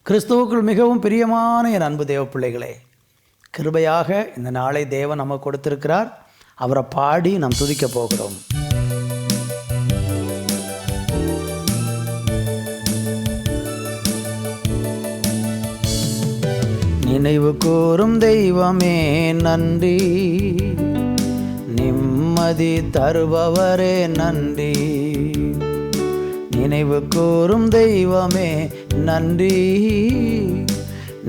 கிறிஸ்துவுக்குள் மிகவும் பிரியமான என் அன்பு தேவ பிள்ளைகளே, கிருபையாக இந்த நாளை தேவன் நமக்கு கொடுத்திருக்கிறார். அவரை பாடி நாம் துதிக்க போகிறோம். நினைவு கூறும் தெய்வமே நன்றி, நிம்மதி தருபவரே நன்றி. நினைவு கூறும் தெய்வமே நன்றி,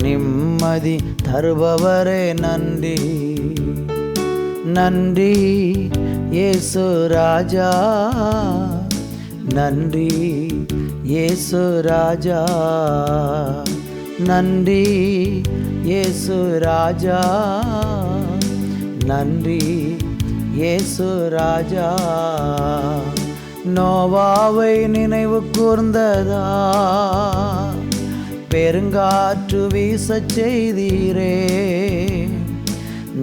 நிம்மதி தருபவரே நன்றி. நன்றி இயேசு ராஜா, நன்றி இயேசு ராஜா, நன்றி இயேசு ராஜா, நன்றி இயேசு ராஜா. நோவாவை நினைவு கூர்ந்ததா, பெருங்காற்று வீசச் செய்தீரே.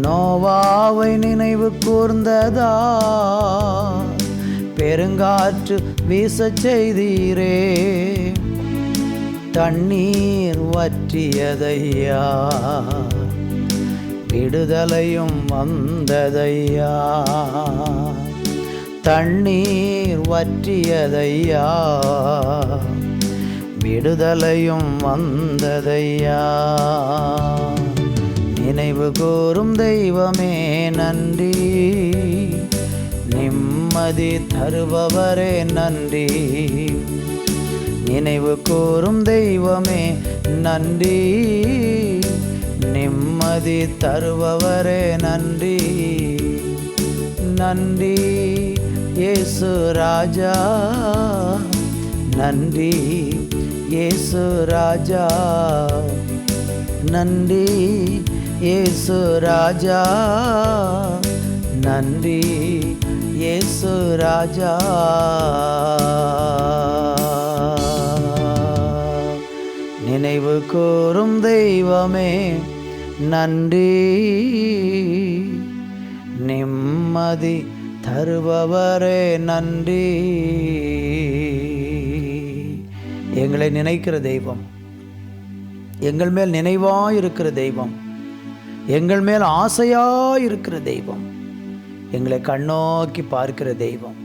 நோவாவை நினைவு கூர்ந்ததா, பெருங்காற்று வீசச் செய்தீரே. தண்ணீர் வற்றியதையா, விடுதலையும் வந்ததையா. தண்ணீர் வற்றியதையா, விடுதலையும் வந்ததையா. நினைவு கூறும் தெய்வமே நன்றி, நிம்மதி தருபவரே நன்றி. நினைவு கூறும் தெய்வமே நன்றி, நிம்மதி தருபவரே நன்றி. நன்றி இயேசு ராஜா, நன்றி இயேசு ராஜா, நன்றி இயேசு ராஜா, நன்றி இயேசு ராஜா. நினைவு கூறும் தெய்வமே நன்றி, நிம்மதி தருபவரே நன்றி. எங்களை நினைக்கிற தெய்வம், எங்கள் மேல் நினைவாயிருக்கிற தெய்வம், எங்கள் மேல் ஆசையாயிருக்கிற தெய்வம், எங்களை கண்ணோக்கி பார்க்கிற தெய்வம்.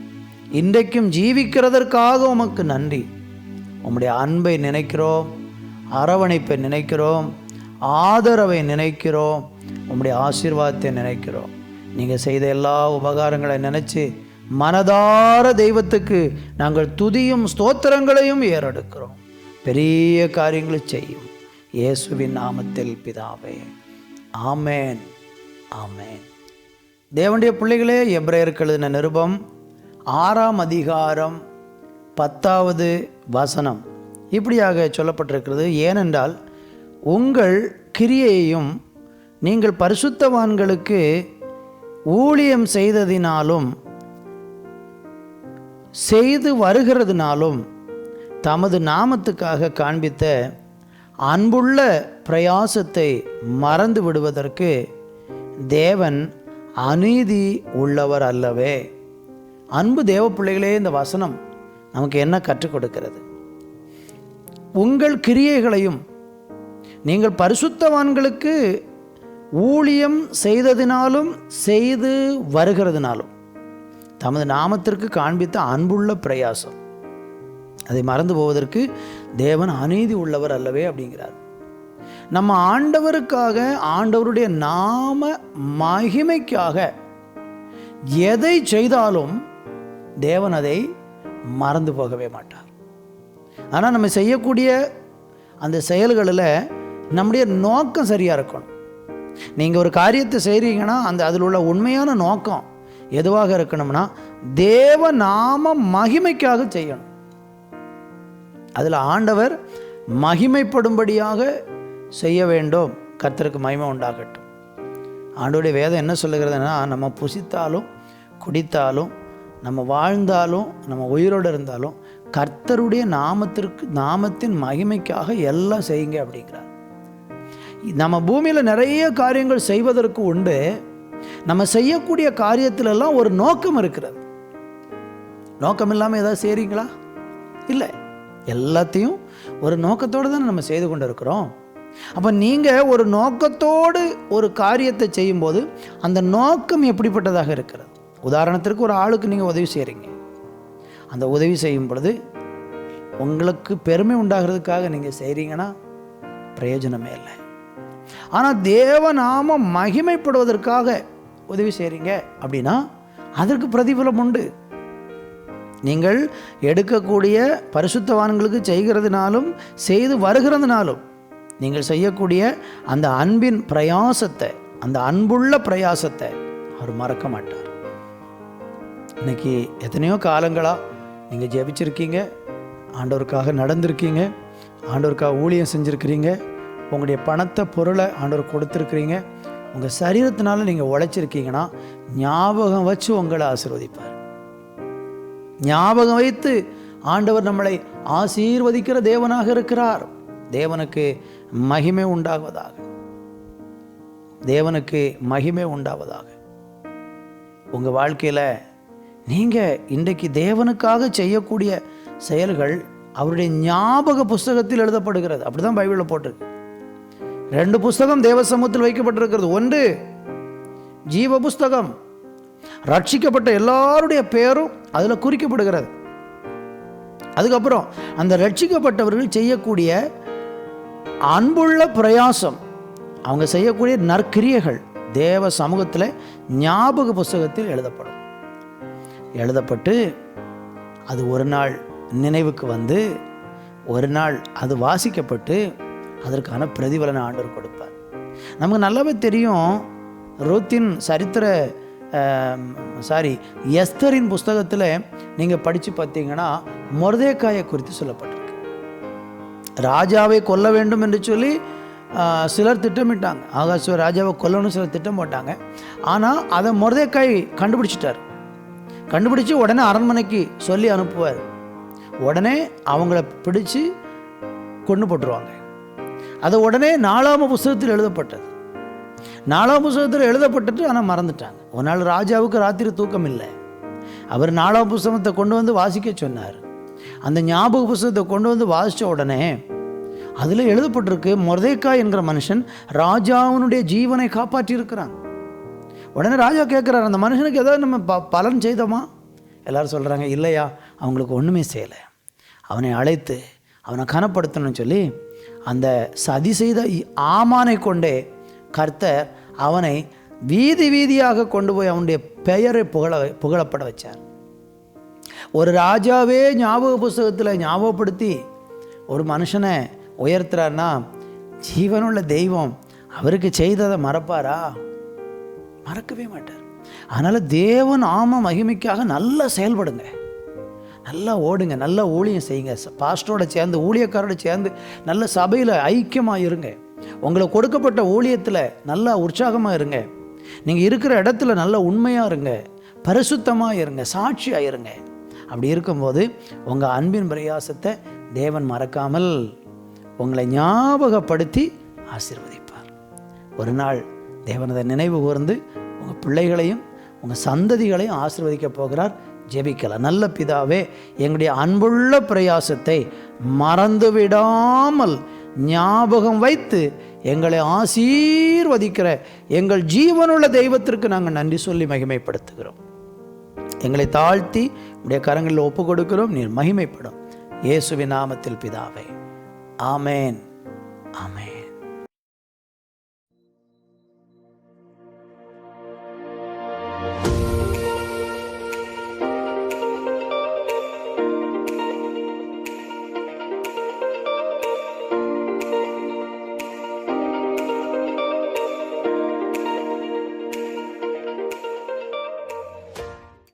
இன்றைக்கும் ஜீவிக்கிறதற்காக உமக்கு நன்றி. உம்முடைய அன்பை நினைக்கிறோம், அரவணைப்பை நினைக்கிறோம், ஆதரவை நினைக்கிறோம், உம்முடைய ஆசீர்வாதத்தை நினைக்கிறோம். நீங்கள் செய்த எல்லா உபகாரங்களை நினச்சி மனதார தெய்வத்துக்கு நாங்கள் துதியும் ஸ்தோத்திரங்களையும் ஏறெடுக்கிறோம். பெரிய காரியங்களை செய்யும் இயேசுவின் நாமத்தில் பிதாவே, ஆமேன், ஆமேன். தேவனுடைய பிள்ளைகளே, எபிரேயருக்கு எழுதின நிருபம் 6ஆம் அதிகாரம் 10வது வசனம் இப்படியாக சொல்லப்பட்டிருக்கிறது. ஏனென்றால் உங்கள் கிரியையையும் நீங்கள் பரிசுத்தவான்களுக்கு ஊழியம் செய்ததினாலும் செய்து வருகிறதுனாலும் தமது நாமத்துக்காக காண்பித்த அன்புள்ள பிரயாசத்தை மறந்து விடுவதற்கு தேவன் அநீதி உள்ளவர் அல்லவே. அன்பு தேவ பிள்ளைகளே, இந்த வசனம் நமக்கு என்ன கற்றுக் கொடுக்கிறது? உங்கள் கிரியைகளையும் நீங்கள் பரிசுத்தவான்களுக்கு ஊழியம் செய்ததினாலும் செய்து வருகிறதுனாலும் தமது நாமத்திற்கு காண்பித்த அன்புள்ள பிரயாசம், அதை மறந்து போவதற்கு தேவன் அநீதி உள்ளவர் அல்லவே அப்படிங்கிறார். நம்ம ஆண்டவருக்காக, ஆண்டவருடைய நாம மகிமைக்காக எதை செய்தாலும் தேவன் அதை மறந்து போகவே மாட்டார். ஆனால் நம்ம செய்யக்கூடிய அந்த செயல்களில் நம்முடைய நோக்கம் சரியாக இருக்கணும். நீங்கள் ஒரு காரியத்தை செய்கிறீங்கன்னா அதில் உள்ள உண்மையான நோக்கம் எதுவாக இருக்கணும்னா தேவ நாம மகிமைக்காக செய்யணும். அதில் ஆண்டவர் மகிமைப்படும்படியாக செய்ய வேண்டும். கர்த்தருக்கு மகிமை உண்டாகட்டும். ஆண்டவருடைய வேதம் என்ன சொல்லுகிறதுனா, நம்ம புசித்தாலும் குடித்தாலும் நம்ம வாழ்ந்தாலும் நம்ம உயிரோடு இருந்தாலும் கர்த்தருடைய நாமத்தின் மகிமைக்காக எல்லாம் செய்யுங்க அப்படிங்கிறார். நம்ம பூமியில் நிறைய காரியங்கள் செய்வதற்கு உண்டு. நம்ம செய்யக்கூடிய காரியத்திலெல்லாம் ஒரு நோக்கம் இருக்கிறது. நோக்கம் இல்லாமல் ஏதாவது செய்கிறீங்களா? இல்லை. எல்லாத்தையும் ஒரு நோக்கத்தோடு தான் நம்ம செய்து கொண்டு இருக்கிறோம். அப்போ நீங்கள் ஒரு நோக்கத்தோடு ஒரு காரியத்தை செய்யும்போது அந்த நோக்கம் எப்படிப்பட்டதாக இருக்கிறது? உதாரணத்திற்கு ஒரு ஆளுக்கு நீங்கள் உதவி செய்கிறீங்க. அந்த உதவி செய்யும் பொழுது உங்களுக்கு பெருமை உண்டாகிறதுக்காக நீங்கள் செய்கிறீங்கன்னா பிரயோஜனமே இல்லை. ஆனால் தேவநாமம் மகிமைப்படுவதற்காக உதவி செய்கிறீங்க அப்படின்னா அதற்கு பிரதிபலம் உண்டு. நீங்கள் எடுக்கக்கூடிய பரிசுத்தவான்களுக்கு செய்கிறதுனாலும் செய்து வருகிறதுனாலும் நீங்கள் செய்யக்கூடிய அந்த அன்பின் பிரயாசத்தை, அந்த அன்புள்ள பிரயாசத்தை அவர் மறக்க மாட்டார். இன்னைக்கு எத்தனையோ காலங்களாக நீங்கள் ஜெபிச்சிருக்கீங்க, ஆண்டவருக்காக நடந்திருக்கீங்க, ஆண்டவருக்காக ஊழியம் செஞ்சுருக்கிறீங்க, உங்களுடைய பணத்தை பொருளை ஆண்டவர் கொடுத்துருக்கிறீங்க, உங்கள் சரீரத்தினால நீங்கள் உழைச்சிருக்கீங்கன்னா ஞாபகம் வச்சு உங்களை ஆசீர்வதிப்பார். ஞாபகம் வைத்து ஆண்டவர் நம்மளை ஆசீர்வதிக்கிற தேவனாக இருக்கிறார். தேவனுக்கு மகிமை உண்டாவதாக, தேவனுக்கு மகிமை உண்டாவதாக. உங்கள் வாழ்க்கையில் நீங்கள் இன்றைக்கு தேவனுக்காக செய்யக்கூடிய செயல்கள் அவருடைய ஞாபக புஸ்தகத்தில் எழுதப்படுகிறது. அப்படி தான் பைபிளில் போட்டிருக்கு. 2 புஸ்தகம் தேவ சமூகத்தில் வைக்கப்பட்டிருக்கிறது. ஒன்று ஜீவ புஸ்தகம், ரட்சிக்கப்பட்ட எல்லாருடைய பேரும் அதில் குறிக்கப்படுகிறது. அதுக்கப்புறம் அந்த ரட்சிக்கப்பட்டவர்கள் செய்யக்கூடிய அன்புள்ள பிரயாசம், அவங்க செய்யக்கூடிய நற்கிரியைகள் தேவ சமூகத்தில் ஞாபக புஸ்தகத்தில் எழுதப்பட்டு அது ஒரு நாள் நினைவுக்கு வந்து ஒரு நாள் அது வாசிக்கப்பட்டு அதற்கான பிரதிபலனை ஆண்டவர் கொடுப்பார். நமக்கு நல்லாவே தெரியும், ரூத்தின் சரித்திர எஸ்தரின் புஸ்தகத்தில் நீங்கள் படித்து பார்த்தீங்கன்னா மொர்தெக்காயை குறித்து சொல்லப்பட்டிருக்கு. ராஜாவை கொல்ல வேண்டும் என்று சொல்லி சிலர் திட்டமிட்டாங்க. ஆகாசுவ ராஜாவை கொல்லணும்னு சிலர் திட்டம் போட்டாங்க. ஆனால் அதை மொர்தெக்காய் கண்டுபிடிச்சு உடனே அரண்மனைக்கு சொல்லி அனுப்புவார். உடனே அவங்கள பிடிச்சு கொண்டு போட்டுருவாங்க. அது உடனே 4ஆம் புஸ்தகத்தில் எழுதப்பட்டது. 4ஆம் புஸ்தகத்தில் எழுதப்பட்டுட்டு ஆனால் மறந்துட்டாங்க. ஒரு நாள் ராஜாவுக்கு ராத்திரி தூக்கம் இல்லை. அவர் 4ஆம் புஸ்தகத்தை கொண்டு வந்து வாசிக்க சொன்னார். அந்த ஞாபக புஸ்தகத்தை கொண்டு வந்து வாசித்த உடனே அதில் எழுதப்பட்டிருக்கு, மொர்தெக்காய் என்கிற மனுஷன் ராஜாவினுடைய ஜீவனை காப்பாற்றி இருக்கிறான். உடனே ராஜா கேட்குறாரு, அந்த மனுஷனுக்கு ஏதாவது நம்ம பலன் செய்தோமா? எல்லாரும் சொல்கிறாங்க, இல்லையா, அவங்களுக்கு ஒன்றுமே செய்யலை. அவனை அழைத்து அவனை கனப்படுத்தணும்னு சொல்லி அந்த சதி செய்த ஆமானை கொண்டே கர்த்தர் அவனை வீதி வீதியாக கொண்டு போய் அவனுடைய பெயரை புகழப்பட வச்சார். ஒரு ராஜாவே ஞாபக புஸ்தகத்தில் ஞாபகப்படுத்தி ஒரு மனுஷனை உயர்த்துறாருன்னா ஜீவனுள்ள தெய்வம் அவருக்கு செய்ததை மறப்பாரா? மறக்கவே மாட்டார். அதனால் தேவன் மகிமைக்காக நல்லா செயல்படுங்க, நல்லா ஓடுங்க, நல்லா ஊழியம் செய்யுங்க. பாஸ்டரோட சேர்ந்து ஊழியக்காரோட சேர்ந்து நல்ல சபையில் ஐக்கியமாக இருங்க. உங்களுக்கு கொடுக்கப்பட்ட ஊழியத்தில் நல்லா உற்சாகமாக இருங்க. நீங்கள் இருக்கிற இடத்துல நல்ல உண்மையாக இருங்க, பரிசுத்தமாக இருங்க, சாட்சியாக இருங்க. அப்படி இருக்கும்போது உங்கள் அன்பின் பிரயாசத்தை தேவன் மறக்காமல் உங்களை ஞாபகப்படுத்தி ஆசீர்வதிப்பார். ஒரு நாள் தேவனதை நினைவு கூர்ந்து உங்கள் பிள்ளைகளையும் உங்கள் சந்ததிகளையும் ஆசீர்வதிக்க போகிறார். ஜெபிக்கலாம். நல்ல பிதாவே, எங்களுடைய அன்புள்ள பிரயாசத்தை மறந்துவிடாமல் ஞாபகம் வைத்து எங்களை ஆசீர்வதிக்கிற எங்கள் ஜீவனுள்ள தெய்வத்திற்கு நாங்கள் நன்றி சொல்லி மகிமைப்படுத்துகிறோம். எங்களை தாழ்த்தி உடைய கரங்களில் ஒப்பு கொடுக்கிறோம். நீர் மகிமைப்படும். இயேசுவின் நாமத்தில் பிதாவே, ஆமேன், ஆமேன்.